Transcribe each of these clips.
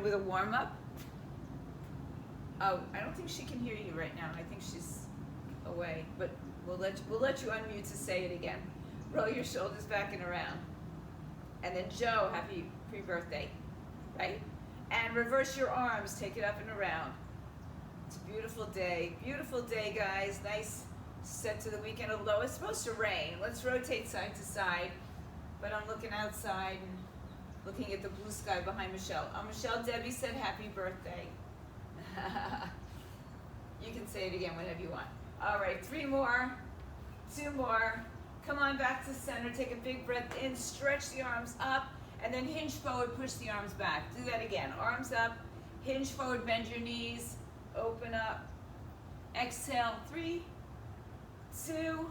With a warm-up. Oh, I don't think she can hear you right now. I think she's away, but we'll let you unmute to say it again. Roll your shoulders back and around. And then Joe, happy pre-birthday, right? And reverse your arms, take it up and around. It's a beautiful day, guys. Nice set to the weekend, although it's supposed to rain. Let's rotate side to side, but I'm looking outside and looking at the blue sky behind Michelle. Michelle, Debbie said happy birthday. You can say it again whenever you want. All right, 3 more, 2 more. Come on back to center, take a big breath in, stretch the arms up, and then hinge forward, push the arms back. Do that again, arms up, hinge forward, bend your knees, open up. Exhale, 3, 2,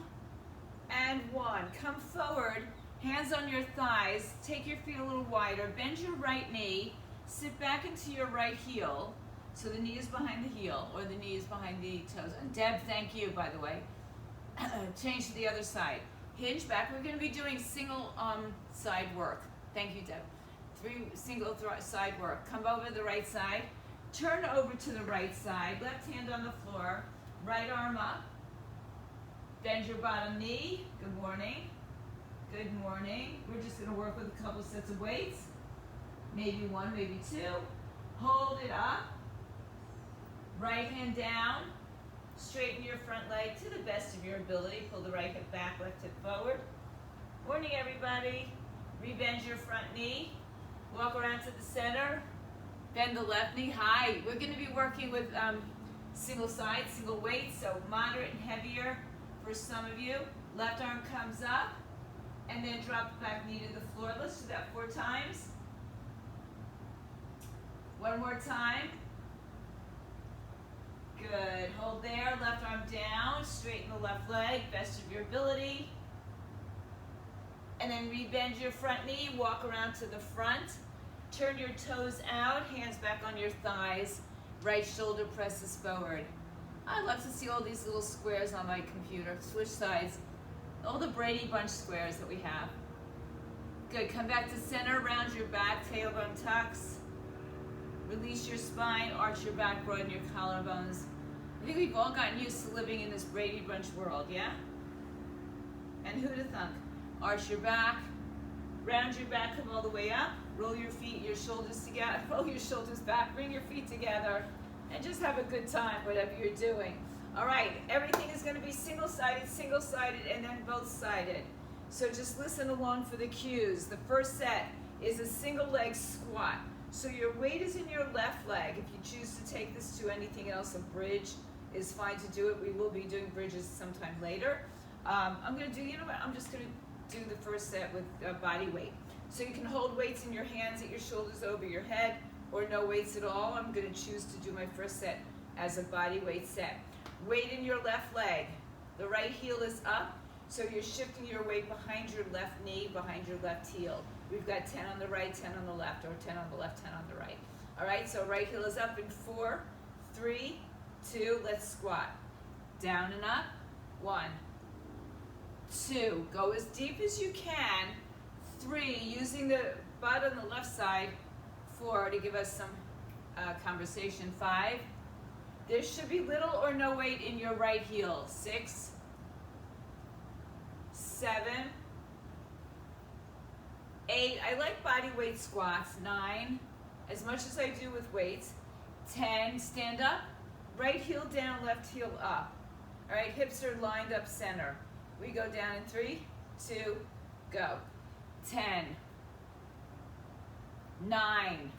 and 1. Come forward, hands on your thighs, take your feet a little wider, bend your right knee, sit back into your right heel, so the knee is behind the heel, or the knee is behind the toes. And Deb, thank you, by the way. Change to the other side. Hinge back. We're going to be doing single side work. Thank you, Deb. 3 single side work. Come over the right side. Turn over to the right side. Left hand on the floor. Right arm up. Bend your bottom knee. Good morning. Good morning. We're just going to work with a couple sets of weights. Maybe 1, maybe 2. Hold it up. Right hand down. Straighten your front leg to the best of your ability. Pull the right hip back, left hip forward. Morning, everybody. Rebend your front knee. Walk around to the center. Bend the left knee high. We're going to be working with single sides, single weights, so moderate and heavier for some of you. Left arm comes up, and then drop the back knee to the floor. Let's do that 4 times. 1 more time. Good. Hold there. Left arm down. Straighten the left leg. Best of your ability. And then rebend your front knee. Walk around to the front. Turn your toes out. Hands back on your thighs. Right shoulder presses forward. I love to see all these little squares on my computer. Switch sides. All the Brady Bunch squares that we have. Good. Come back to center. Round your back. Tailbone tucks. Release your spine. Arch your back. Broaden your collarbones. I think we've all gotten used to living in this Brady Bunch world, yeah? And who'd have thunk? Arch your back, round your back, come all the way up, roll your feet, your shoulders together, roll your shoulders back, bring your feet together, and just have a good time, whatever you're doing. All right, everything is going to be single-sided, and then both-sided. So just listen along for the cues. The first set is a single leg squat. So your weight is in your left leg. If you choose to take this to anything else, a bridge is fine to do it. We will be doing bridges sometime later. I'm going to do, you know what, I'm just going to do the first set with body weight. So you can hold weights in your hands at your shoulders over your head, or no weights at all. I'm going to choose to do my first set as a body weight set. Weight in your left leg. The right heel is up, so you're shifting your weight behind your left knee, behind your left heel. We've got 10 on the right, 10 on the left, or 10 on the left, 10 on the right. All right, so right heel is up in 4, 3, 2, let's squat. Down and up, 1, 2, go as deep as you can, 3, using the butt on the left side, 4, to give us some conversation, 5, there should be little or no weight in your right heel, 6, 7, 8, I like body weight squats, 9, as much as I do with weights, 10, stand up, right heel down, left heel up. All right, hips are lined up center. We go down in 3, 2, go. 10, 9,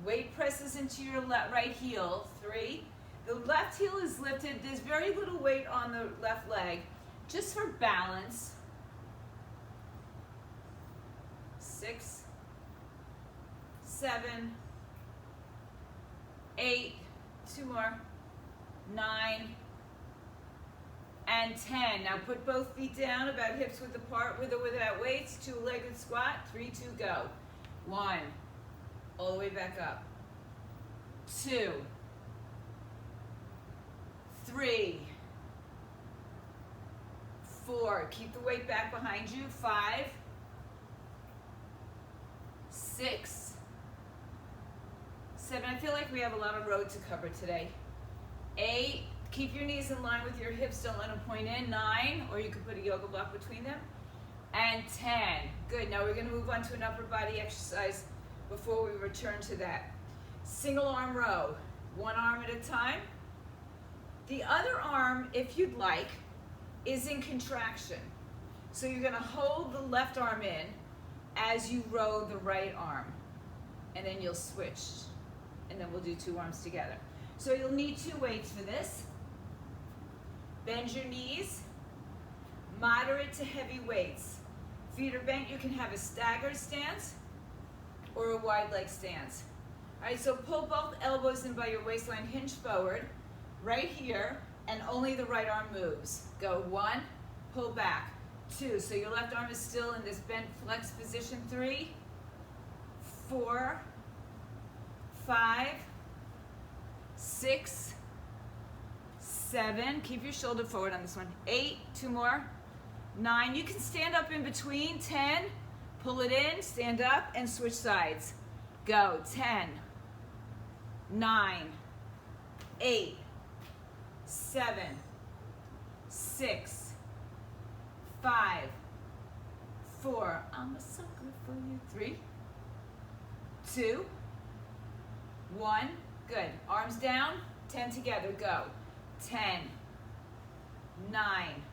weight presses into your right heel, 3, the left heel is lifted, there's very little weight on the left leg, just for balance. 6, 7, 8, 2 more, 9, and 10. Now put both feet down, about hips width apart, with or without weights. 2-legged squat, 3, 2, go. 1, all the way back up. 2, 3, 4, keep the weight back behind you. 5, 6, 7. I feel like we have a lot of road to cover today. 8, keep your knees in line with your hips, don't let them point in. 9, or you could put a yoga block between them. And 10. Good, now we're gonna move on to an upper body exercise before we return to that. Single arm row, one arm at a time. The other arm, if you'd like, is in contraction. So you're gonna hold the left arm in as you row the right arm. And then you'll switch. And then we'll do 2 arms together. So you'll need 2 weights for this. Bend your knees, moderate to heavy weights. Feet are bent, you can have a staggered stance or a wide leg stance. All right, so pull both elbows in by your waistline, hinge forward, right here, and only the right arm moves. Go 1, pull back. 2, so your left arm is still in this bent flex position. 3, 4, 5, 6, 7, keep your shoulder forward on this one. 8, 2 more. 9, you can stand up in between. 10, pull it in, stand up, and switch sides. Go. 10, 9, 8, 7, 6, 5, 4, I'm a sucker for you. 3, 2, 1, good. Arms down, 10 together, go. 10, 9,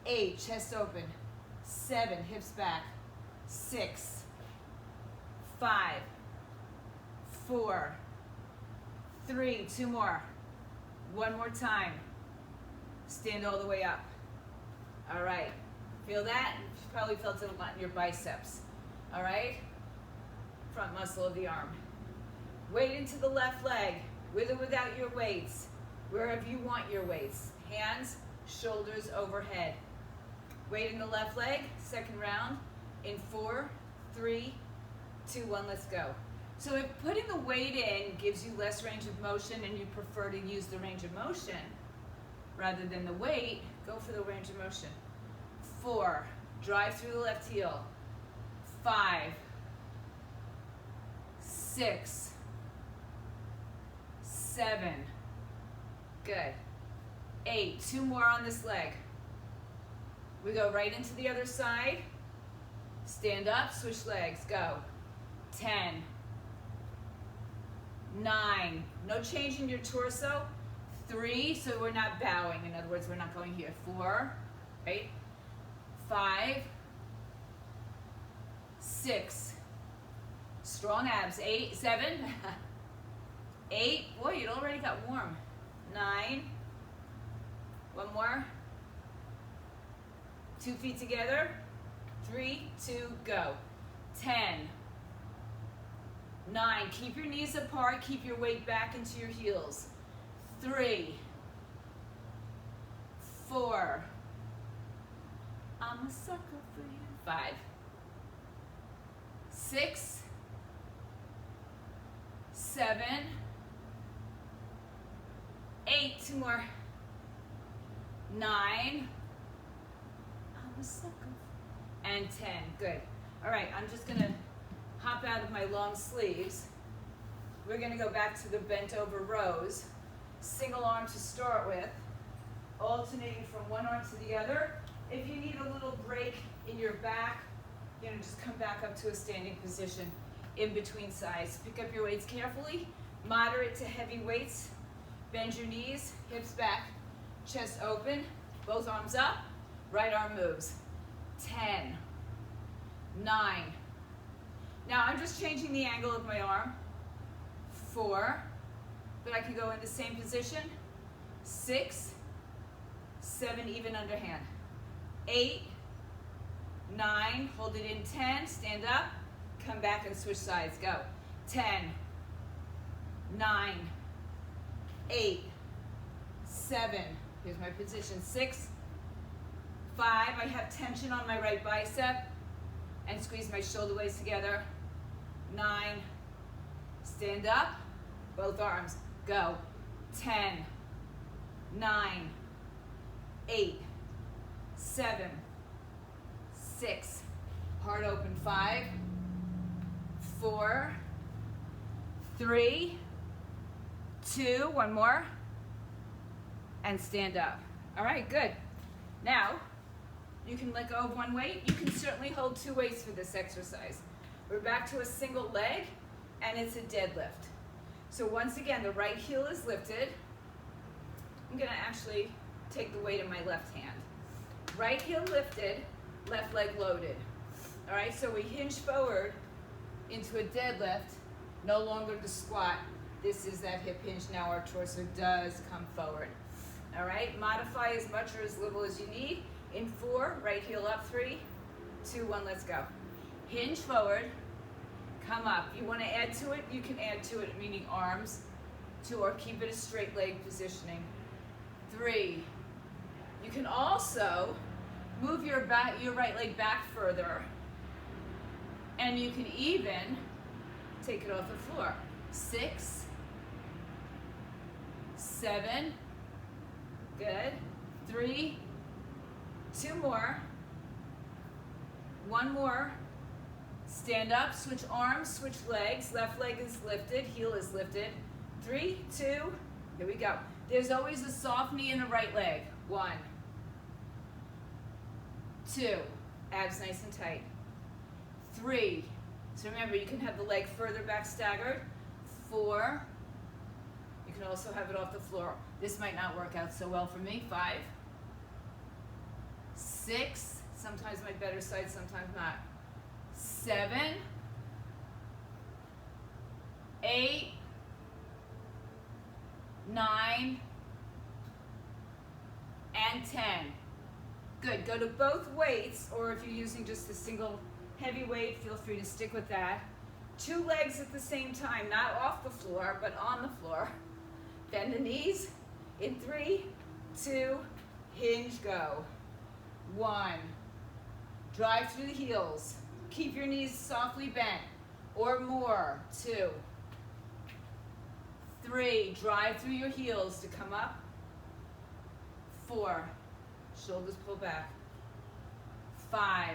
8, chest open. 7, hips back. 6, 5, 4, 3, 2 more. 1 more time. Stand all the way up. All right, feel that? You probably felt it a lot in your biceps. All right, front muscle of the arm. Weight into the left leg, with or without your weights, wherever you want your weights. Hands, shoulders overhead. Weight in the left leg, second round, in 4, 3, 2, 1, let's go. So if putting the weight in gives you less range of motion and you prefer to use the range of motion rather than the weight, go for the range of motion. 4, drive through the left heel. 5, 6, 7, good. 8, 2 more on this leg. We go right into the other side. Stand up, switch legs, go. 10, 9, no change in your torso. 3, so we're not bowing. In other words, we're not going here. 4, right? 5, 6, strong abs. 8, 7, 8, boy, it already got warm. 9, 1 more. 2 feet together. 3, 2, go. 10, 9, keep your knees apart, keep your weight back into your heels. 3, 4, I'm a sucker for you. 5, 6, 7, 8, 2 more. 9, I'm a sucker. And 10, good. All right, I'm just gonna hop out of my long sleeves. We're gonna go back to the bent over rows. Single arm to start with, alternating from one arm to the other. If you need a little break in your back, just come back up to a standing position in between sides. Pick up your weights carefully, moderate to heavy weights. Bend your knees, hips back, chest open, both arms up, right arm moves. 10, 9. Now I'm just changing the angle of my arm. 4, but I can go in the same position. 6, 7, even underhand. 8, 9, hold it in. 10, stand up, come back and switch sides, go. 10, 9, 8, 7, here's my position. 6, 5, I have tension on my right bicep and squeeze my shoulder blades together. 9, stand up, both arms, go. 10, 9, 8, 7, 6, heart open. 5, 4, 3, 2, one more, and stand up. All right, good. Now, you can let go of one weight. You can certainly hold 2 weights for this exercise. We're back to a single leg, and it's a deadlift. So once again, the right heel is lifted. I'm gonna actually take the weight in my left hand. Right heel lifted, left leg loaded. All right, so we hinge forward into a deadlift, no longer the squat. This is that hip hinge. Now our torso does come forward. All right, modify as much or as little as you need. In 4, right heel up, 3, 2, 1, let's go. Hinge forward, come up. You want to add to it, you can add to it, meaning arms, 2, or keep it a straight leg positioning. 3. You can also move your right leg back further, and you can even take it off the floor. 6, 7, good. 3, 2 more, 1 more. Stand up, switch arms, switch legs. Left leg is lifted, heel is lifted. 3, 2, here we go. There's always a soft knee in the right leg. 1, 2, abs nice and tight. 3, so remember you can have the leg further back staggered. 4, you can also have it off the floor. This might not work out so well for me. 5, 6, sometimes my better side, sometimes not. 7, 8, 9, and 10. Good, go to both weights, or if you're using just a single heavy weight, feel free to stick with that. 2 legs at the same time, not off the floor, but on the floor. Bend the knees. In 3, 2, hinge, go. 1, drive through the heels. Keep your knees softly bent, or more. 2, 3, drive through your heels to come up. 4, shoulders pull back. 5,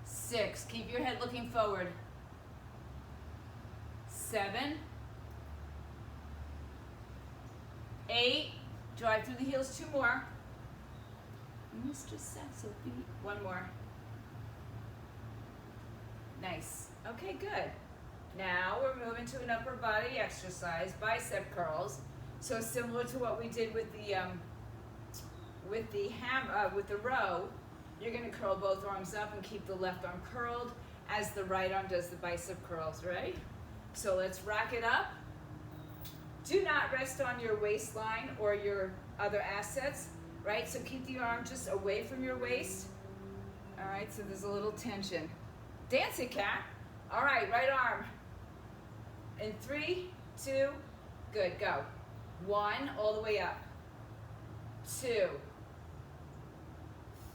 6, keep your head looking forward. 7, 8, drive through the heels. 2 more. Mr. Saxophone. 1 more. Nice. Okay, good. Now we're moving to an upper body exercise, bicep curls. So similar to what we did with the row, you're going to curl both arms up and keep the left arm curled as the right arm does the bicep curls, right? So let's rack it up. Do not rest on your waistline or your other assets, right? So keep the arm just away from your waist. All right, so there's a little tension. Dancing cat. All right, right arm. In 3, 2, good, go. 1, all the way up. 2,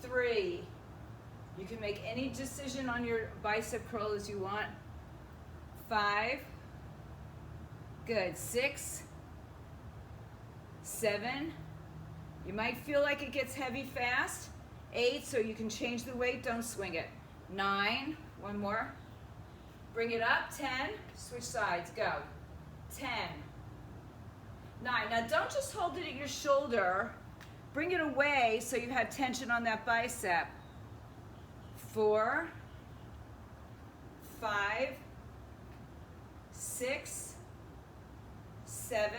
3. You can make any decision on your bicep curl as you want. 5, good. 6, 7. You might feel like it gets heavy fast. 8, so you can change the weight, don't swing it. 9, 1 more. Bring it up. 10, switch sides, go. 10, 9. Now don't just hold it at your shoulder. Bring it away so you have tension on that bicep. 4, 5, 6, 7,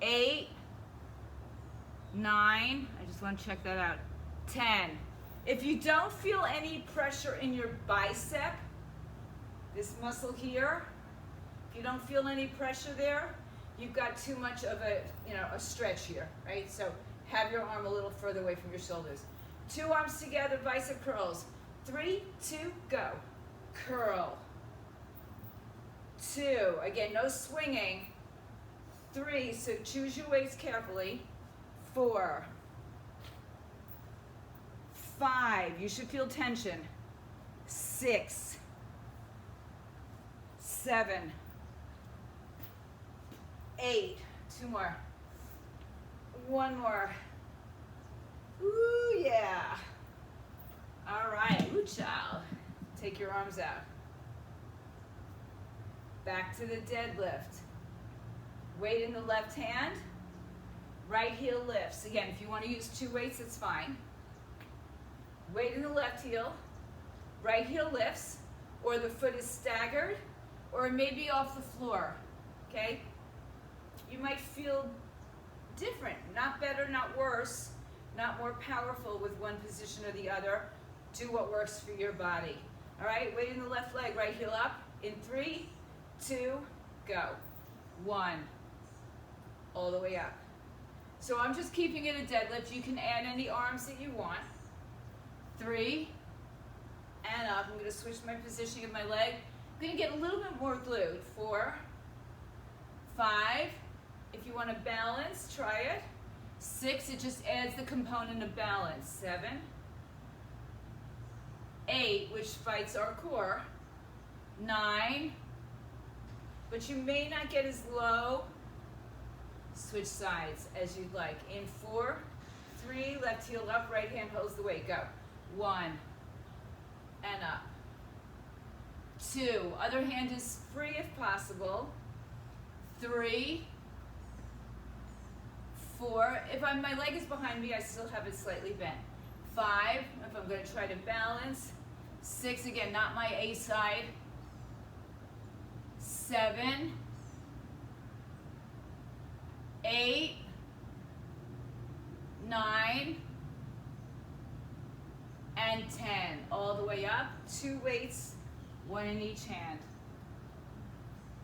8, 9, I just want to check that out, 10. If you don't feel any pressure in your bicep, this muscle here, if you don't feel any pressure there, you've got too much of a stretch here, right? So have your arm a little further away from your shoulders. 2 arms together, bicep curls. 3, 2, go. Curl. 2, again, no swinging. 3, so choose your weights carefully. 4, 5, you should feel tension. 6, 7, 8, 2 more. 1 more. Ooh, yeah. All right, ooh, child. Take your arms out. Back to the deadlift. Weight in the left hand. Right heel lifts. Again, if you want to use 2 weights, it's fine. Weight in the left heel. Right heel lifts. Or the foot is staggered. Or it may be off the floor. Okay? You might feel different. Not better, not worse. Not more powerful with one position or the other. Do what works for your body. All right? Weight in the left leg. Right heel up. In 3, 2, go. 1. All the way up. So I'm just keeping it a deadlift. You can add any arms that you want. 3, and up. I'm going to switch my positioning of my leg. I'm going to get a little bit more glued. 4, 5. If you want to balance, try it. 6, it just adds the component of balance. 7, 8, which fights our core. 9, but you may not get as low. Switch sides as you'd like. In 4, 3, left heel up, right hand holds the weight. Go. 1, and up. 2, other hand is free if possible. 3, 4, if my leg is behind me, I still have it slightly bent. 5, if I'm going to try to balance. 6, again, not my A side. 7, 8, 9, and 10. All the way up. 2 weights, 1 in each hand.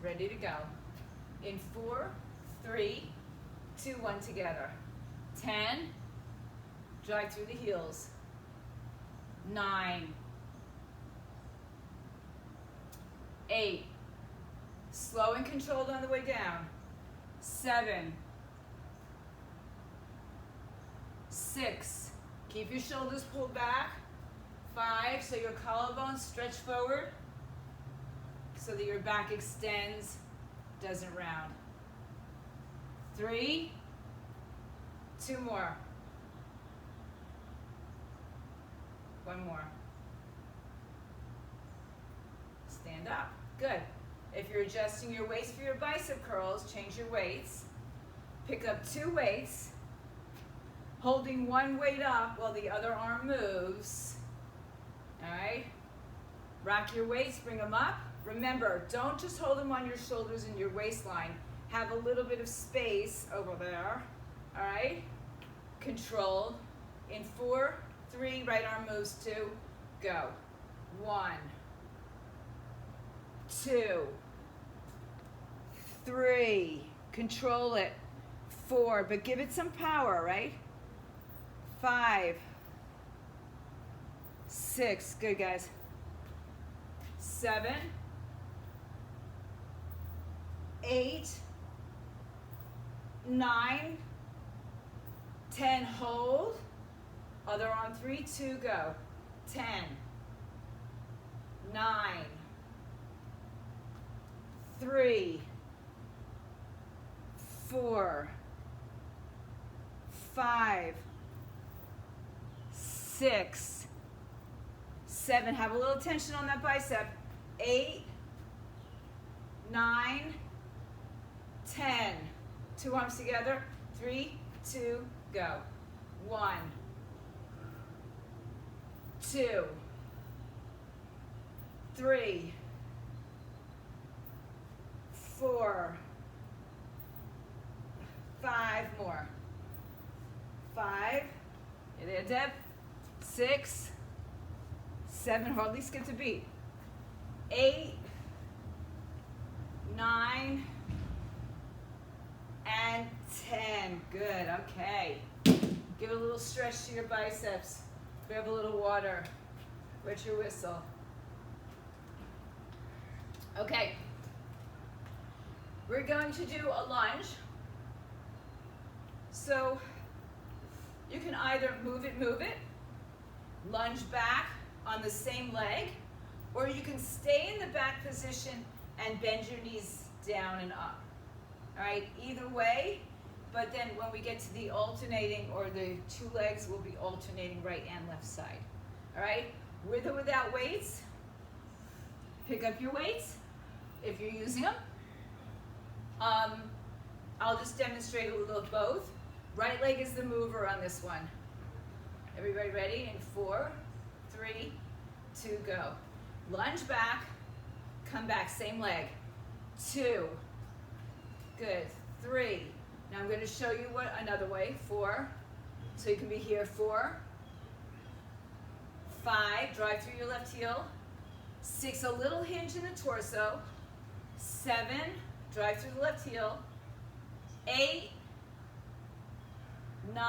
Ready to go. In 4, 3, 2, 1 together. 10, drag through the heels. 9, 8, slow and controlled on the way down. 7, 6, keep your shoulders pulled back. 5, so your collarbones stretch forward so that your back extends, doesn't round. 3, 2 more. 1 more. Stand up. Good. If you're adjusting your waist for your bicep curls, change your weights. Pick up 2 weights, holding 1 weight up while the other arm moves. All right? Rock your weights, bring them up. Remember, don't just hold them on your shoulders and your waistline. Have a little bit of space over there. All right? Control. In 4, 3, right arm moves. 2, go. 1, 2, 3, control it. 4, but give it some power, right? 5, 6, good guys. 7, 8, 9, 10, hold. Other arm, 3, 2, go. 10, 9, 3, 4, 5, 6, 7. Have a little tension on that bicep. 8, 9, 10. 2 arms together. 3, 2, go. 1, 2, 3, 4, 5 more. 5, you there, Deb? 6, 7, hardly skipped a beat. 8, 9, and 10. Good, okay. Give a little stretch to your biceps. Grab a little water. Wet your whistle. Okay. We're going to do a lunge. So you can either move it, lunge back on the same leg, or you can stay in the back position and bend your knees down and up. All right, either way, but then when we get to the alternating, or the 2 legs will be alternating right and left side. All right, with or without weights, Pick up your weights if you're using them. I'll just demonstrate a little of both. Right leg is the mover on this one. Everybody ready? In 4, 3, 2, go. Lunge back, come back, same leg. 2, good. 3. Now I'm going to show you what another way. 4, so you can be here. 4, 5, drive through your left heel. 6, a little hinge in the torso. 7, drive through the left heel. 8, 9,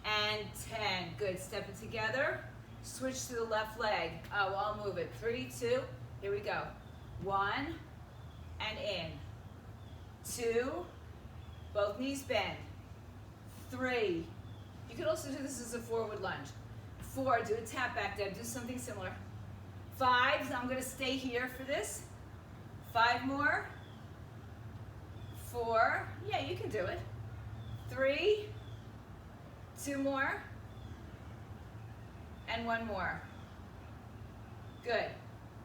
and 10. Good. Step it together. Switch to the left leg. Oh, I'll move it. 3, 2. Here we go. 1, and in. 2, both knees bend. 3. You could also do this as a forward lunge. 4, do a tap back deb. Do something similar. 5, I'm going to stay here for this. 5 more. 4, yeah, you can do it. 3, 2 more, and 1 more. Good.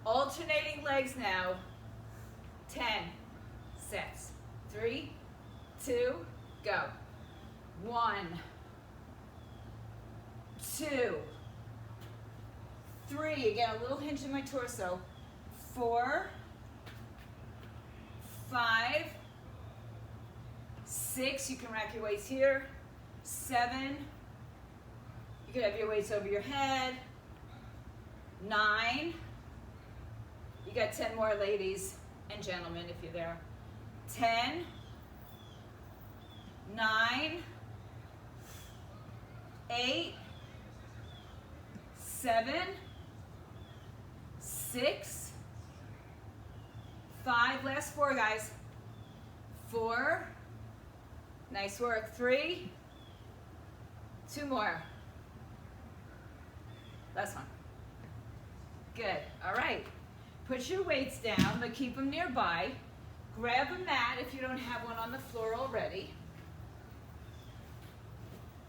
Alternating legs now. 10 sets. 3, 2, go. 1, 2, 3. Again, a little hinge in my torso. 4, 5, 6, you can rack your weights here. 7, you could have your weights over your head. 9, you got 10 more, ladies and gentlemen, if you're there. 10, 9, 8, 7, 6, 5, last 4, guys. 4, nice work. 3, 2 more. Last one. Good. All right. Put your weights down, but keep them nearby. Grab a mat if you don't have one on the floor already.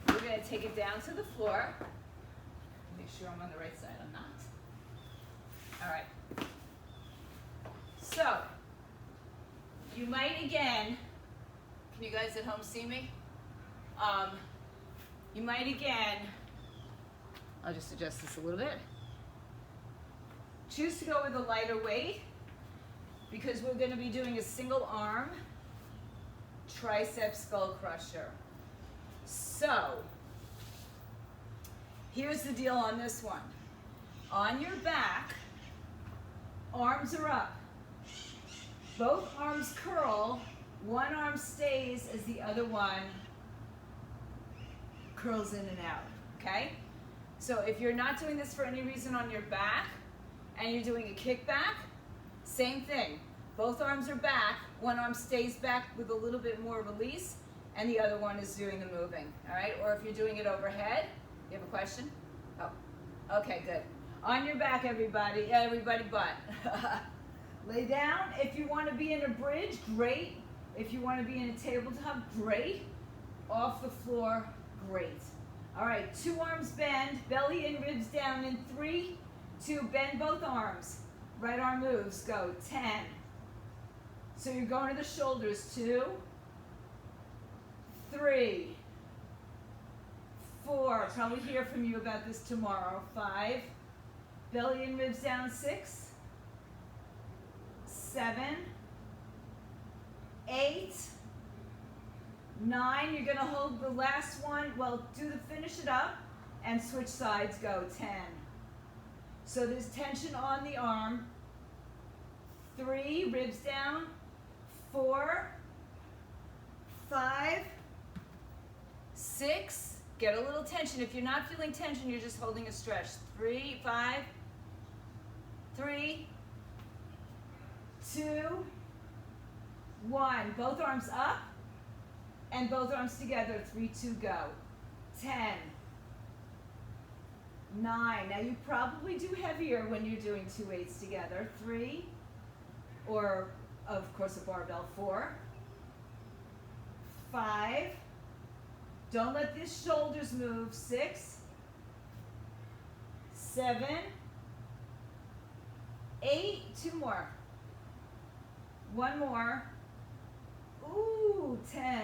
We're going to take it down to the floor. Make sure I'm on the right side. I'm not. All right. So, you might again, can you guys at home see me? You might again, I'll just adjust this a little bit. Choose to go with a lighter weight because we're going to be doing a single arm tricep skull crusher. So, here's the deal on this one. On your back, arms are up. Both arms curl. One arm stays as the other one curls in and out, okay? So if you're not doing this for any reason on your back and you're doing a kickback, same thing. Both arms are back, one arm stays back with a little bit more release and the other one is doing the moving, all right? Or if you're doing it overhead, you have a question? Oh, okay, good. On your back, everybody but. Lay down. If you want to be in a bridge, great. If you want to be in a tabletop, great. Off the floor, great. All right, 2 arms bend, belly in, ribs down in 3, 2, bend both arms. Right arm moves, go, 10. So you're going to the shoulders, 2, 3, 4, probably hear from you about this tomorrow, 5, belly and ribs down, 6, 7, 8, 9, you're going to hold the last one, well, finish it up, and switch sides, go, 10. So there's tension on the arm, 3, ribs down, 4, 5, 6, get a little tension. If you're not feeling tension, you're just holding a stretch. 3, 5, 3, 2, 1. Both arms up and both arms together. 3, 2, go. 10, 9. Now you probably do heavier when you're doing 2 weights together. 3, or of course a barbell. 4, 5. Don't let these shoulders move. 6, 7, 8, 2 more. 1 more. Ooh, 10.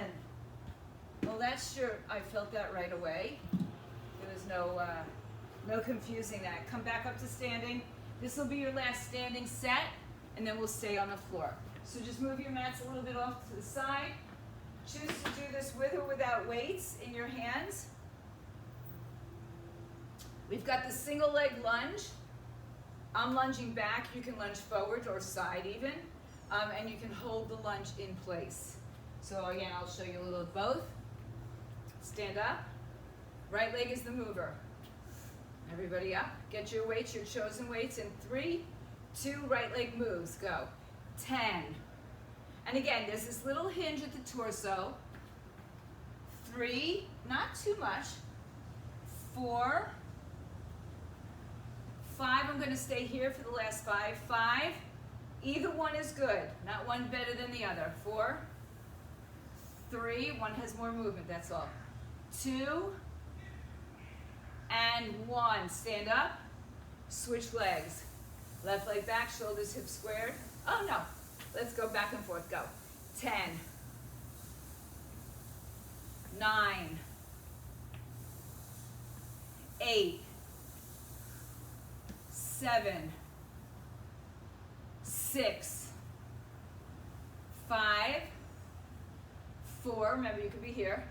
Well, that's sure, I felt that right away. There was no confusing that. Come back up to standing. This will be your last standing set, and then we'll stay on the floor. So just move your mats a little bit off to the side. Choose to do this with or without weights in your hands. We've got the single leg lunge. I'm lunging back. You can lunge forward or side even. And you can hold the lunge in place. So again, I'll show you a little of both. Stand up. Right leg is the mover. Everybody up. Get your weights, your chosen weights in 3, 2, right leg moves. Go. 10. And again, there's this little hinge at the torso. 3, not too much. 4, 5, I'm going to stay here for the last 5. 5, either one is good. Not one better than the other. 4, 3, one has more movement, that's all. 2, and 1. Stand up, switch legs. Left leg back, shoulders hips squared. Oh no, let's go back and forth, go. 10, 9, 8, 7, 6, 5, 4, remember you could be here,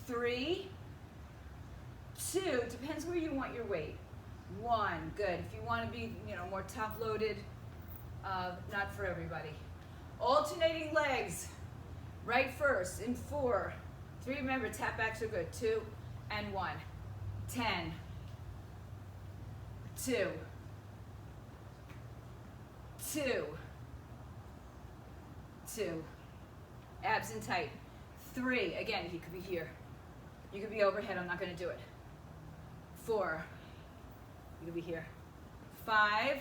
3, 2, depends where you want your weight. 1, good. If you want to be, more top loaded, not for everybody. Alternating legs, right first in 4, 3, remember tap backs are good, 2 and 1. 10, 2, 2, 2, abs in tight. 3, again, you could be here. You could be overhead, I'm not going to do it. 4, you could be here. 5,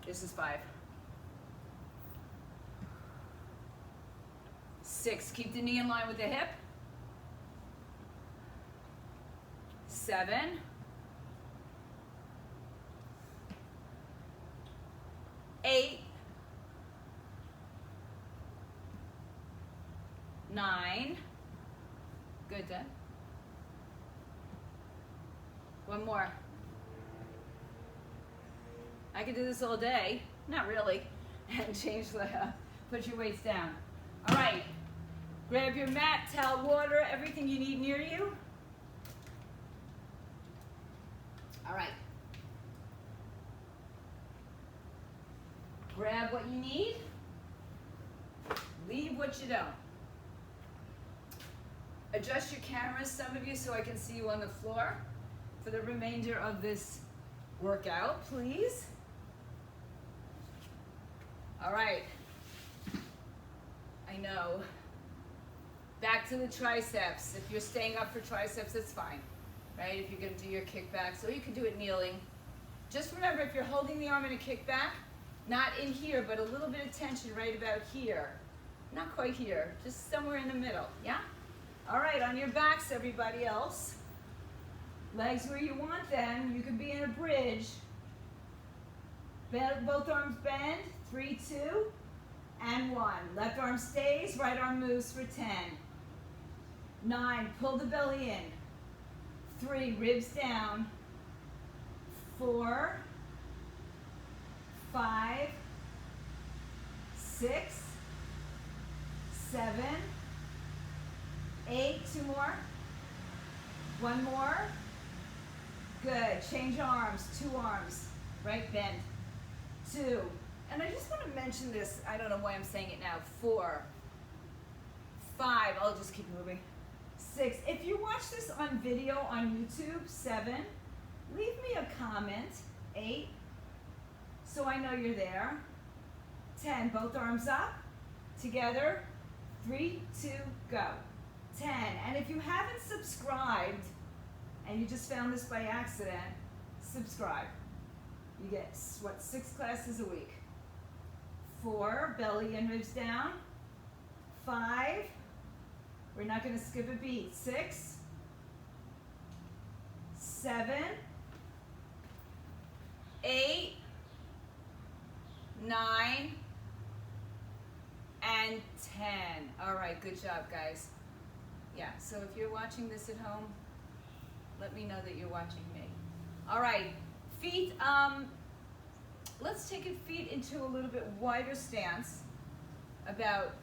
this is 5. 6, keep the knee in line with the hip. 7, 8, 9, good then. 1 more. I could do this all day, not really, and change the, put your weights down. All right, grab your mat, towel, water, everything you need near you. All right. Grab what you need, leave what you don't. Adjust your cameras, some of you, so I can see you on the floor for the remainder of this workout, please. All right. I know. Back to the triceps. If you're staying up for triceps, it's fine, right? If you're going to do your kickbacks, or you can do it kneeling. Just remember, if you're holding the arm in a kickback, not in here, but a little bit of tension right about here. Not quite here, just somewhere in the middle, yeah? All right, on your backs, everybody else. Legs where you want them. You could be in a bridge. Both arms bend. 3, 2, and 1. Left arm stays, right arm moves for 10. 9, pull the belly in. 3, ribs down. 4, 5, 6, 7, 8, 2 more. 1 more. Good. Change arms. 2 arms. Right bend. 2. And I just want to mention this. I don't know why I'm saying it now. 4. 5. I'll just keep moving. 6. If you watch this on video on YouTube, 7. Leave me a comment. 8. So I know you're there. 10. Both arms up. Together. 3, 2, go. 10. And if you haven't subscribed, and you just found this by accident, subscribe. You get, 6 classes a week. 4, belly and ribs down. 5, we're not going to skip a beat. 6, 7, 8, 9, and 10. All right, good job, guys. Yeah, so if you're watching this at home, let me know that you're watching me. All right, feet, let's take your feet into a little bit wider stance, about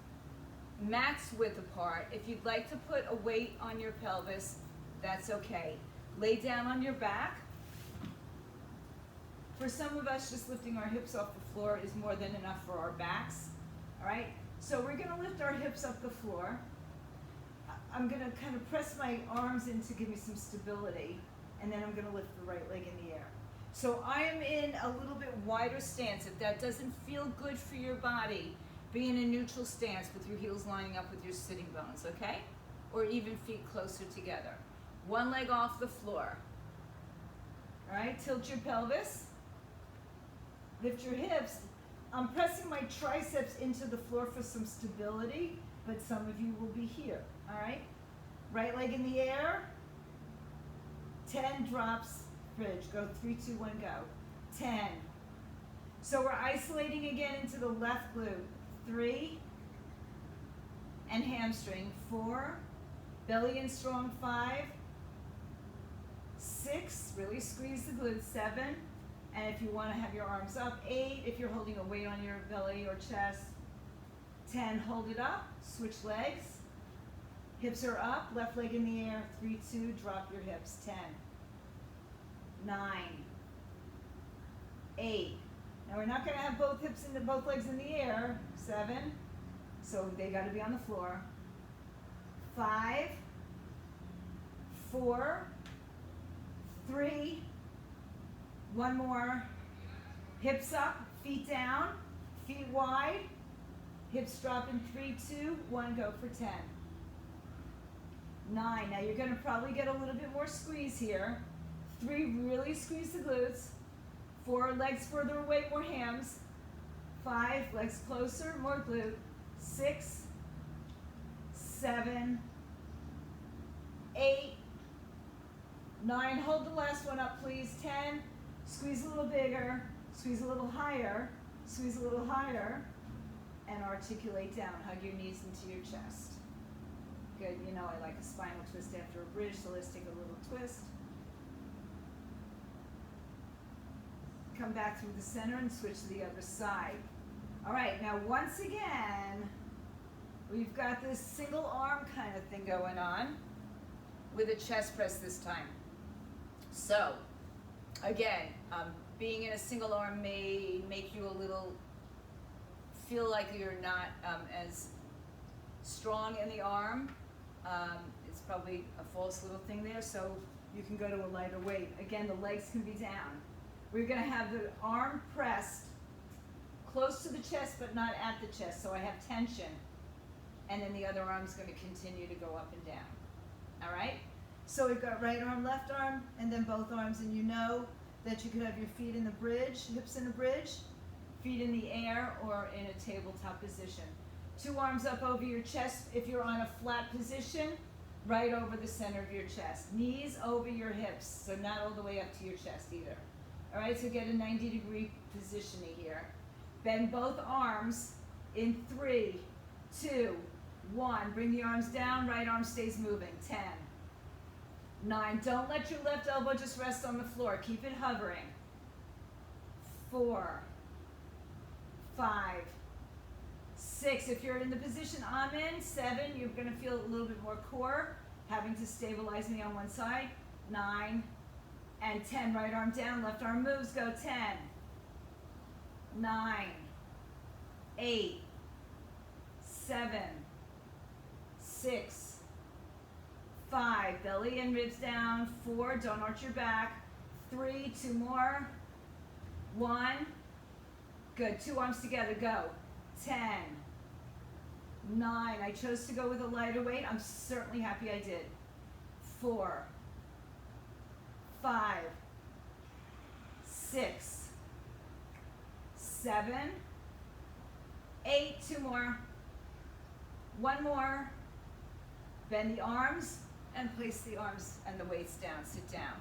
max width apart. If you'd like to put a weight on your pelvis, that's okay. Lay down on your back. For some of us, just lifting our hips off the floor is more than enough for our backs. All right, so we're gonna lift our hips up the floor. I'm gonna kind of press my arms in to give me some stability, and then I'm gonna lift the right leg in the air. So I am in a little bit wider stance. If that doesn't feel good for your body, be in a neutral stance with your heels lining up with your sitting bones, okay? Or even feet closer together. One leg off the floor. All right, tilt your pelvis. Lift your hips. I'm pressing my triceps into the floor for some stability, but some of you will be here, all right? Right leg in the air. 10 drops, bridge. Go 3, 2, 1, go. 10. So we're isolating again into the left glute. 3, and hamstring. 4, belly in strong. 5, 6, really squeeze the glutes. 7, and if you want to have your arms up. 8, if you're holding a weight on your belly or chest. 10, hold it up, switch legs. Hips are up, left leg in the air. 3, 2, drop your hips. 10, 9, 8. Now we're not going to have both hips and both legs in the air. 7, so they got to be on the floor. 5, 4, 3, one more. Hips up, feet down, feet wide, hips drop in 3, 2, 1, go for 10. 9, now you're going to probably get a little bit more squeeze here. 3, really squeeze the glutes. 4, legs further away, more hams. 5, legs closer, more glute. 6, 7, 8, 9, hold the last one up please. 10, squeeze a little bigger, squeeze a little higher, squeeze a little higher, and articulate down. Hug your knees into your chest. Good, you know I like a spinal twist after a bridge, so let's take a little twist. Come back through the center and switch to the other side. All right, now once again, we've got this single arm kind of thing going on with a chest press this time. So, again, being in a single arm may make you a little, feel like you're not as strong in the arm. It's probably a false little thing there, so you can go to a lighter weight. Again, the legs can be down. We're going to have the arm pressed close to the chest, but not at the chest, so I have tension. And then the other arm's going to continue to go up and down. All right? So we've got right arm, left arm, and then both arms, and you know that you could have your feet in the bridge, hips in the bridge, feet in the air, or in a tabletop position. 2 arms up over your chest. If you're on a flat position, right over the center of your chest. Knees over your hips, so not all the way up to your chest either. All right, so get a 90-degree positioning here. Bend both arms in 3, 2, 1. Bring the arms down, right arm stays moving. 10, 9. Don't let your left elbow just rest on the floor. Keep it hovering. 4, 5, 6. If you're in the position I'm in, 7. You're going to feel a little bit more core, having to stabilize me on one side. 9, and 10. Right arm down, left arm moves. Go 10, 9, 8, 7, 6, 5. Belly and ribs down. 4. Don't arch your back. 3. 2 more. 1. Good. 2 arms together. Go. 10, 9. I chose to go with a lighter weight. I'm certainly happy I did. 4, 5, 6, 7, 8. 2 more. 1 more. Bend the arms and place the arms and the weights down. Sit down.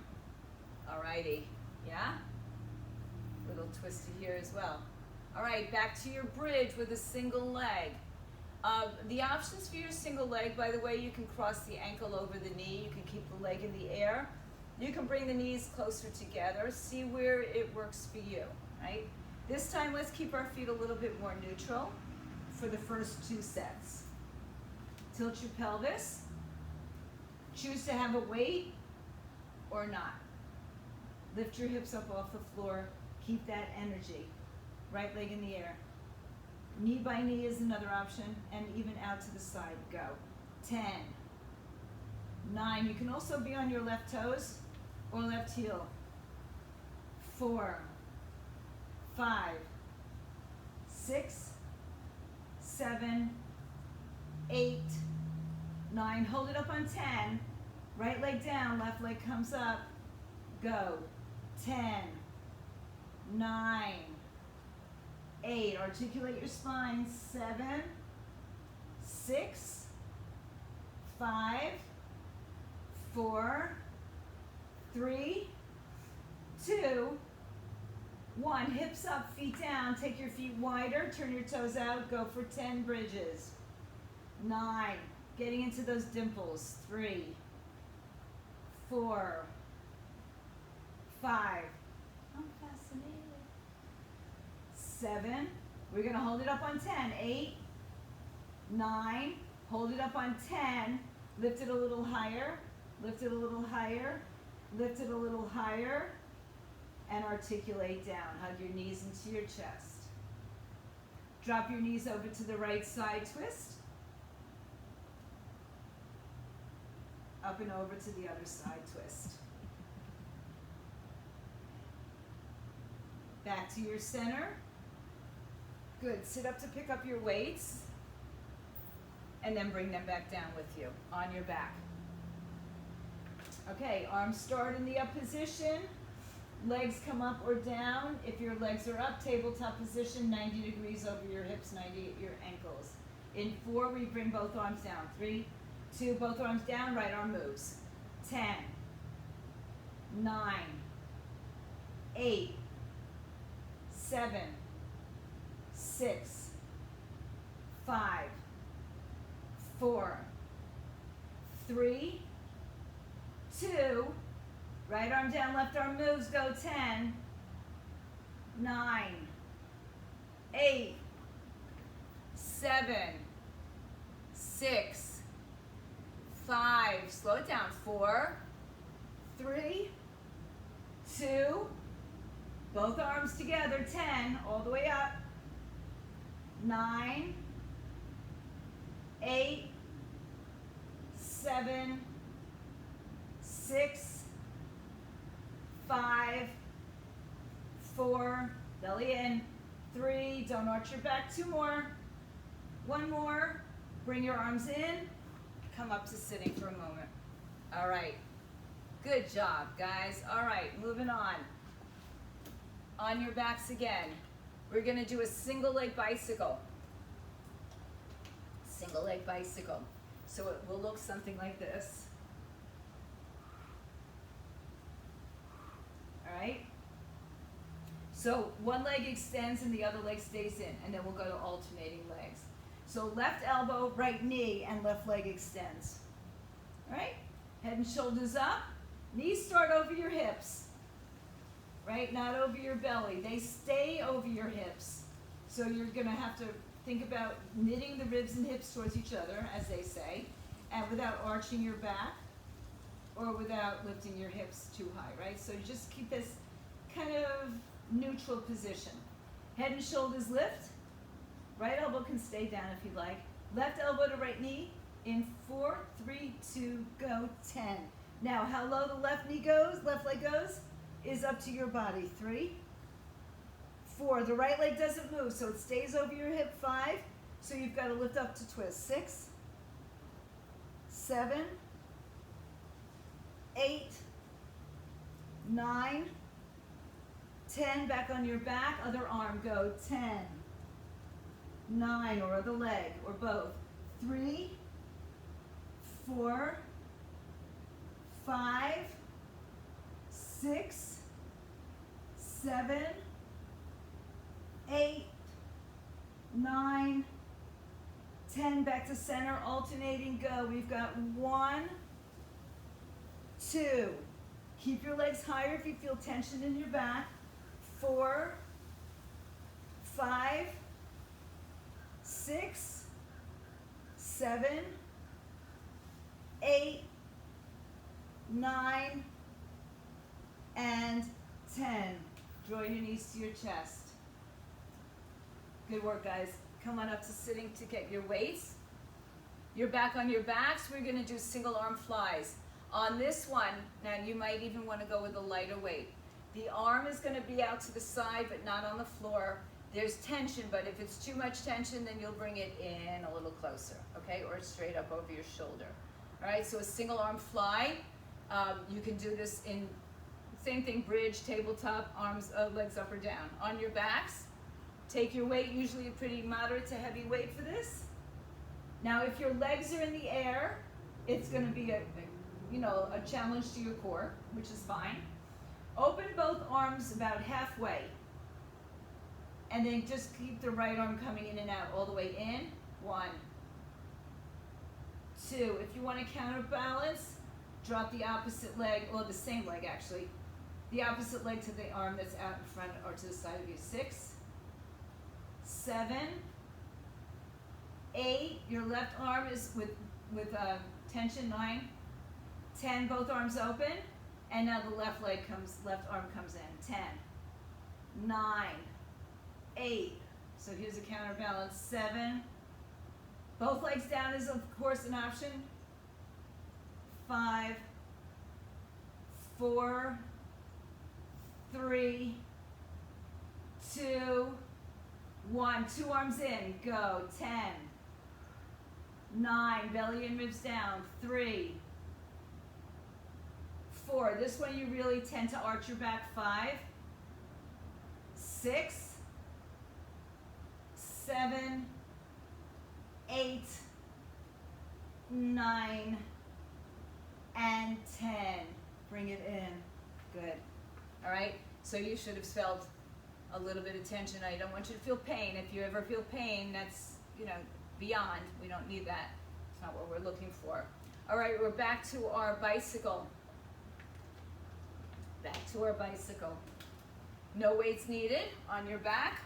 Alrighty. Yeah? Little twisted here as well. All right, back to your bridge with a single leg. The options for your single leg, by the way, you can cross the ankle over the knee. You can keep the leg in the air. You can bring the knees closer together. See where it works for you, right? This time, let's keep our feet a little bit more neutral for the first 2 sets. Tilt your pelvis. Choose to have a weight or not. Lift your hips up off the floor. Keep that energy. Right leg in the air. Knee by knee is another option, and even out to the side. Go. 10, 9. You can also be on your left toes or left heel. 4, 5, 6, 7, 8, 9. Hold it up on 10. Right leg down, left leg comes up. Go. 10, 9, 8. Articulate your spine. 7, 6, 5, 4, 3, 2, 1. Hips up, feet down. Take your feet wider. Turn your toes out. Go for 10 bridges. 9. Getting into those dimples. 3, 4, 5. I'm fascinated. 7. We're going to hold it up on 10. 8, 9. Hold it up on 10. Lift it a little higher. Lift it a little higher. Lift it a little higher. And articulate down. Hug your knees into your chest. Drop your knees over to the right side. Twist. Up and over to the other side. Twist. Back to your center. Good. Sit up to pick up your weights. And then bring them back down with you on your back. Okay, arms start in the up position. Legs come up or down. If your legs are up, tabletop position, 90 degrees over your hips, 90 at your ankles. In 4, we bring both arms down. 3, 2, both arms down, right arm moves. 10, 9, 8, 7, 6, 5, 4, 3, 2, right arm down, left arm moves, go 10, 9, 8, 7, 6, 5, slow it down, 4, 3, 2, both arms together, 10, all the way up, 9, 8, 7, 6, 5, 4, belly in, 3, don't arch your back, 2 more, 1 more, bring your arms in, come up to sitting for a moment. All right, good job, guys. All right, moving on. On your backs again. We're gonna do a single leg bicycle. Single leg bicycle. So it will look something like this. All right? So one leg extends and the other leg stays in, and then we'll go to alternating legs. So left elbow, right knee, and left leg extends. All right? Head and shoulders up. Knees start over your hips. Right? Not over your belly. They stay over your hips. So you're going to have to think about knitting the ribs and hips towards each other, as they say, and without arching your back or without lifting your hips too high, right? So you just keep this kind of neutral position. Head and shoulders lift. Right elbow can stay down if you like. Left elbow to right knee. In 4, 3, 2, go, 10. Now, how low the left knee goes, left leg goes, is up to your body. 3, 4. The right leg doesn't move, so it stays over your hip. 5. So you've got to lift up to twist. 6, 7, 8, 9, 10. Back on your back. Other arm. Go. 10, 9, or other leg, or both. 3, 4, 5, 6, 7, 8, 9, 10, back to center, alternating, go. We've got 1, 2. Keep your legs higher if you feel tension in your back. 4, 5, 6, 7, 8, 9, and 10. Draw your knees to your chest. Good work, guys. Come on up to sitting to get your weights. You're back on your backs. We're going to do single arm flies. On this one, now you might even want to go with a lighter weight. The arm is going to be out to the side, but not on the floor. There's tension, but if it's too much tension, then you'll bring it in a little closer, okay? Or straight up over your shoulder. All right, so a single arm fly. You can do this in, same thing, bridge, tabletop, arms, legs up or down. On your backs, take your weight, usually a pretty moderate to heavy weight for this. Now, if your legs are in the air, it's going to be a challenge to your core, which is fine. Open both arms about halfway. And then just keep the right arm coming in and out all the way in. 1, 2. If you want to counterbalance, drop the opposite leg, or the same leg actually, the opposite leg to the arm that's out in front or to the side of you. 6, 7, 8. Your left arm is with tension. 9, 10. Both arms open, and now the left arm comes in. 10, 9, 8. So here's a counterbalance. 7. Both legs down is of course an option. 5, 4, 3, 2, 1. 2 arms in. Go. 10, 9. Belly and ribs down. 3, 4. This one you really tend to arch your back. 5, 6, 7, 8, 9, and 10. Bring it in. Good. All right? So you should have felt a little bit of tension. I don't want you to feel pain. If you ever feel pain, that's, beyond. We don't need that. It's not what we're looking for. All right, we're back to our bicycle. Back to our bicycle. No weights needed on your back.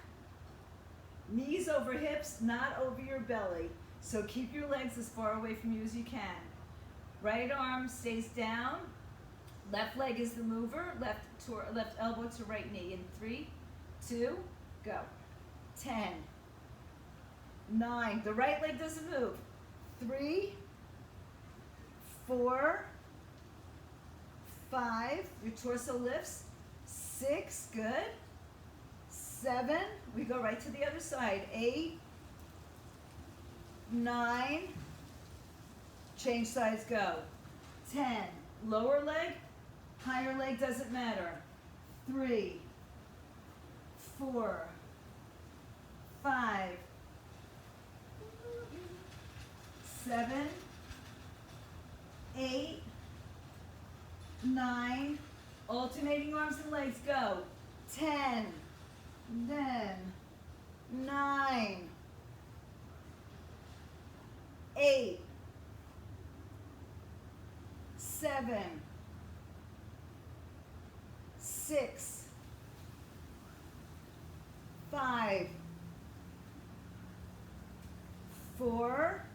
Knees over hips, not over your belly. So keep your legs as far away from you as you can. Right arm stays down. Left leg is the mover. Left elbow to right knee. In 3, 2, go. 10, 9. The right leg doesn't move. 3, 4, 5. Your torso lifts. 6, good. 7, we go right to the other side. 8, 9, change sides, go. 10, lower leg, higher leg, doesn't matter. 3, 4, 5, 7, 8, 9, alternating arms and legs, go. 10, then 9, 8, 7, 6, 5, 4,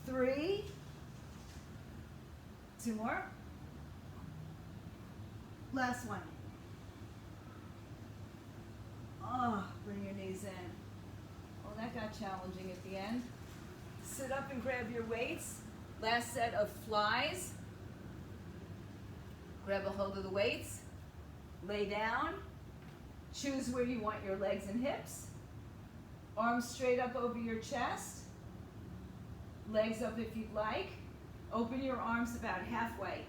3, 2 more. Last one. Oh, bring your knees in. Well, that got challenging at the end. Sit up and grab your weights. Last set of flies. Grab a hold of the weights. Lay down. Choose where you want your legs and hips. Arms straight up over your chest. Legs up if you'd like. Open your arms about halfway.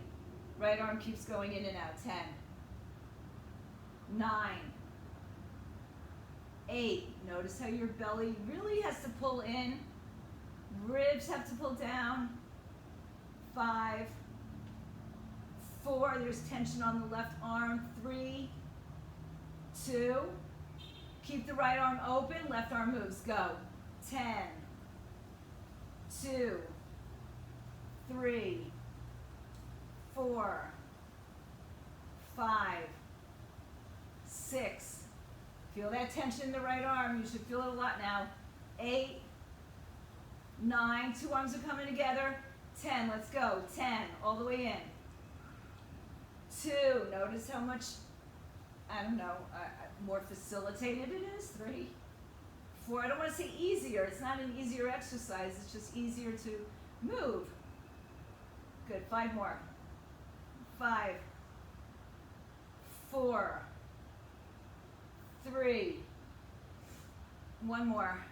Right arm keeps going in and out. 10, 9, 8. Notice how your belly really has to pull in. Ribs have to pull down. 5, 4. There's tension on the left arm. 3, 2, Keep the right arm open, left arm moves. Go. 10, 2, 3, 4, 5, 6. Feel that tension in the right arm. You should feel it a lot now. 8, 9. Two arms are coming together. 10. Let's go. 10. All the way in. 2. Notice how much, I don't know, more facilitated it is. 3, 4. I don't want to say easier. It's not an easier exercise. It's just easier to move. Good. 5 more. 5, 4, 3. 1 more.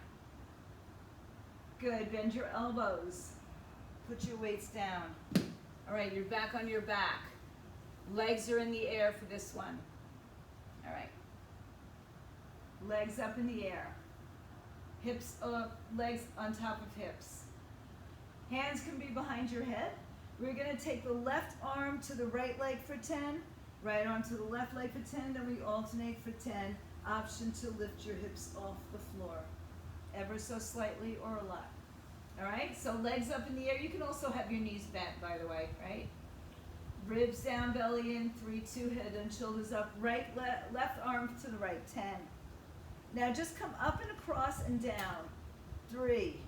Good. Bend your elbows. Put your weights down. All right, you're back on your back. Legs are in the air for this one. All right. Legs up in the air. Hips up, legs on top of hips. Hands can be behind your head. We're going to take the left arm to the right leg for 10, right arm to the left leg for 10, then we alternate for 10. Option to lift your hips off the floor, ever so slightly or a lot. All right, so legs up in the air. You can also have your knees bent, by the way, right? Ribs down, belly in, 3, 2, head and shoulders up, right, left arm to the right, 10. Now just come up and across and down, 3,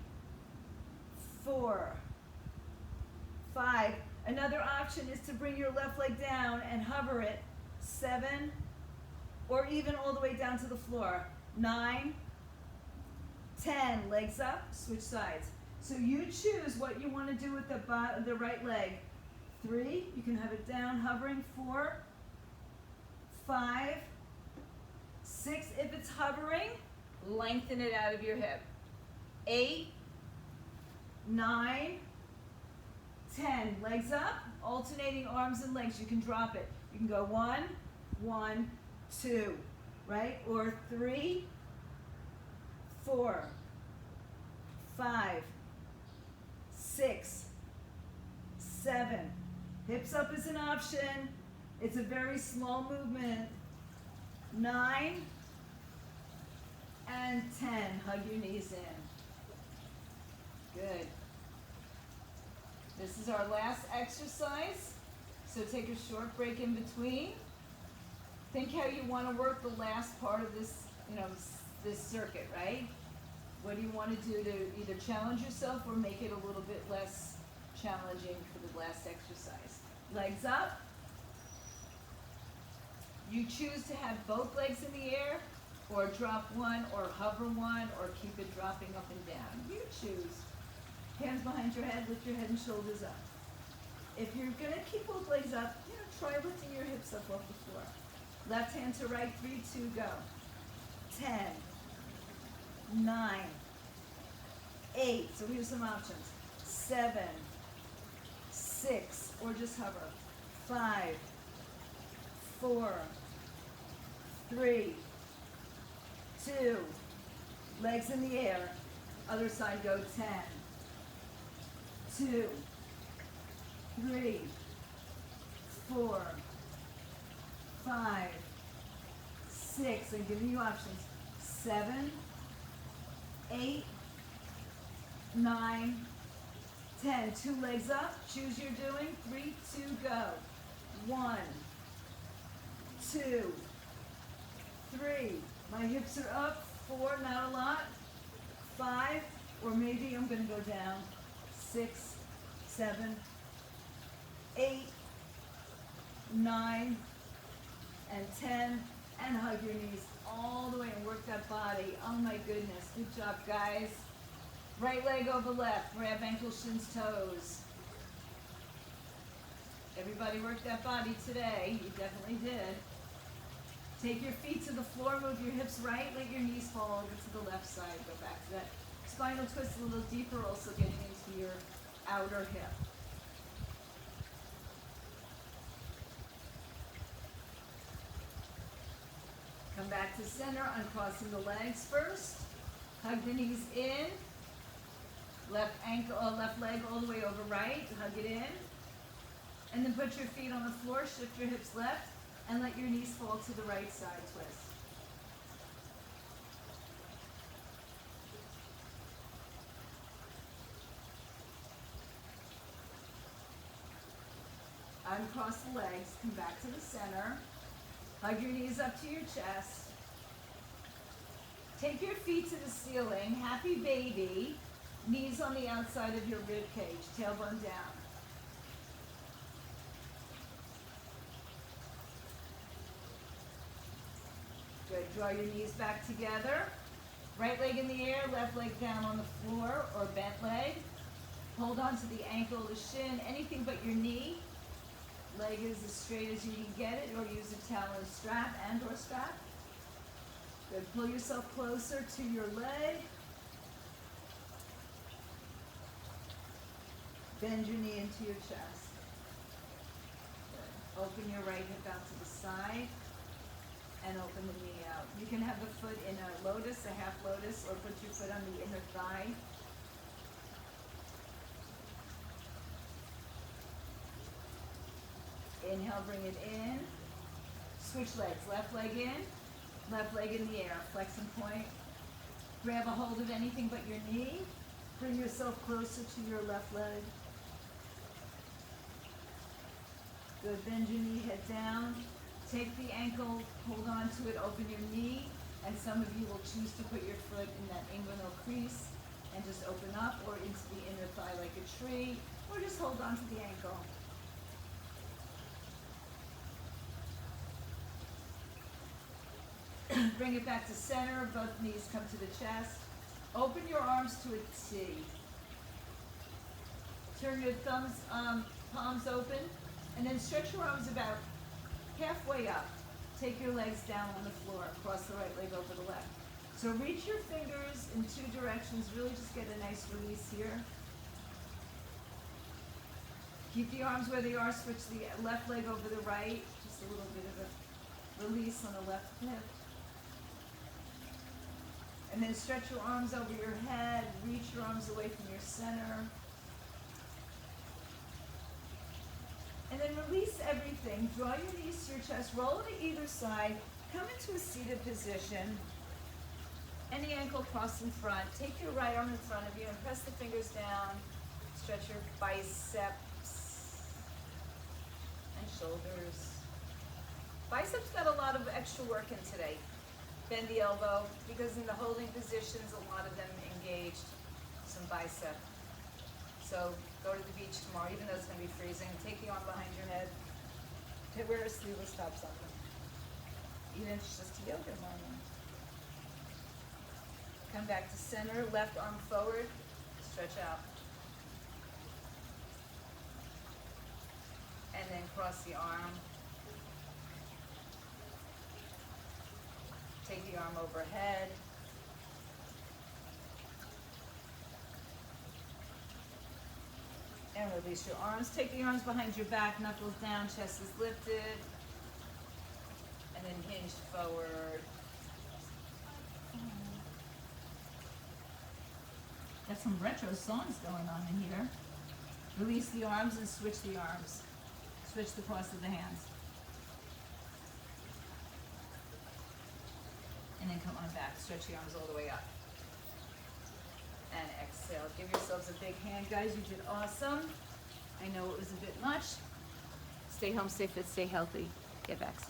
4, 5. Another option is to bring your left leg down and hover it, 7, or even all the way down to the floor, 9, 10. Legs up, switch sides. So you choose what you want to do with the right leg. 3, you can have it down, hovering. 4, 5, 6. If it's hovering, lengthen it out of your hip. 8, 9, 10. Legs up, alternating arms and legs. You can drop it. You can go 1, 1, 2, right? Or 3, 4, 5, 6, 7. Hips up is an option. It's a very small movement. 9 and 10. Hug your knees in. Good. This is our last exercise. So take a short break in between. Think how you want to work the last part of this, this circuit, right? What do you want to do to either challenge yourself or make it a little bit less challenging for the last exercise? Legs up. You choose to have both legs in the air, or drop one, or hover one, or keep it dropping up and down. You choose. Hands behind your head, lift your head and shoulders up. If you're going to keep both legs up, try lifting your hips up off the floor. Left hand to right, 3, 2, go. 10, 9, 8. So here's some options. 7, 6, or just hover. 5, 4, 3, 2. Legs in the air. Other side, go. 10, 2, 3, 4, 5, 6. I'm giving you options. 7, 8, 9, 10. 2 legs up. Choose your doing. 3, 2, go. 1, 2, 3. My hips are up. 4, not a lot. 5, or maybe I'm going to go down. 6, 7, 8, 9, and 10. And hug your knees all the way and work that body. Oh my goodness. Good job, guys. Right leg over left. Grab ankle, shins, toes. Everybody worked that body today. You definitely did. Take your feet to the floor. Move your hips right. Let your knees fall over to the left side. Go back to that spinal twist a little deeper. Also getting into your outer hip. Come back to center, uncrossing the legs first. Hug the knees in. Left leg all the way over right. Hug it in. And then put your feet on the floor. Shift your hips left. And let your knees fall to the right side. Twist. Uncross the legs, come back to the center. Hug your knees up to your chest. Take your feet to the ceiling, happy baby. Knees on the outside of your rib cage, tailbone down. Good, draw your knees back together. Right leg in the air, left leg down on the floor or bent leg. Hold on to the ankle, the shin, anything but your knee. Leg is as straight as you can get it, or use a towel or strap and or strap. Good, pull yourself closer to your leg. Bend your knee into your chest. Good. Open your right hip out to the side and open the knee out. You can have the foot in a lotus, a half lotus, or put your foot on the inner thigh. Inhale, bring it in. Switch legs, left leg in, left leg in the air. Flex and point. Grab a hold of anything but your knee. Bring yourself closer to your left leg. Good, bend your knee, head down. Take the ankle, hold on to it, open your knee, and some of you will choose to put your foot in that inguinal crease and just open up, or into the inner thigh like a tree, or just hold on to the ankle. Bring it back to center, both knees come to the chest. Open your arms to a T. Turn your palms open, and then stretch your arms about halfway up. Take your legs down on the floor, cross the right leg over the left. So reach your fingers in two directions, really just get a nice release here. Keep the arms where they are, switch the left leg over the right, just a little bit of a release on the left hip. And then stretch your arms over your head, reach your arms away from your center. And then release everything. Draw your knees to your chest, roll to either side, come into a seated position. Any ankle crossed in front. Take your right arm in front of you and press the fingers down. Stretch your biceps and shoulders. Biceps got a lot of extra work in today. Bend the elbow, because in the holding positions, a lot of them engaged some bicep. So go to the beach tomorrow, even though it's going to be freezing. Take the arm behind your head. Wear a sleeveless top something. Even if it's just a yoga moment. Come back to center, left arm forward, stretch out. And then cross the arm. Take the arm overhead. And release your arms. Take the arms behind your back, knuckles down, chest is lifted. And then hinge forward. Got some retro songs going on in here. Release the arms and switch the arms. Switch the cross of the hands. And then come on back. Stretch the arms all the way up. And exhale. Give yourselves a big hand, guys. You did awesome. I know it was a bit much. Stay home, stay fit, stay healthy. Get vaccinated.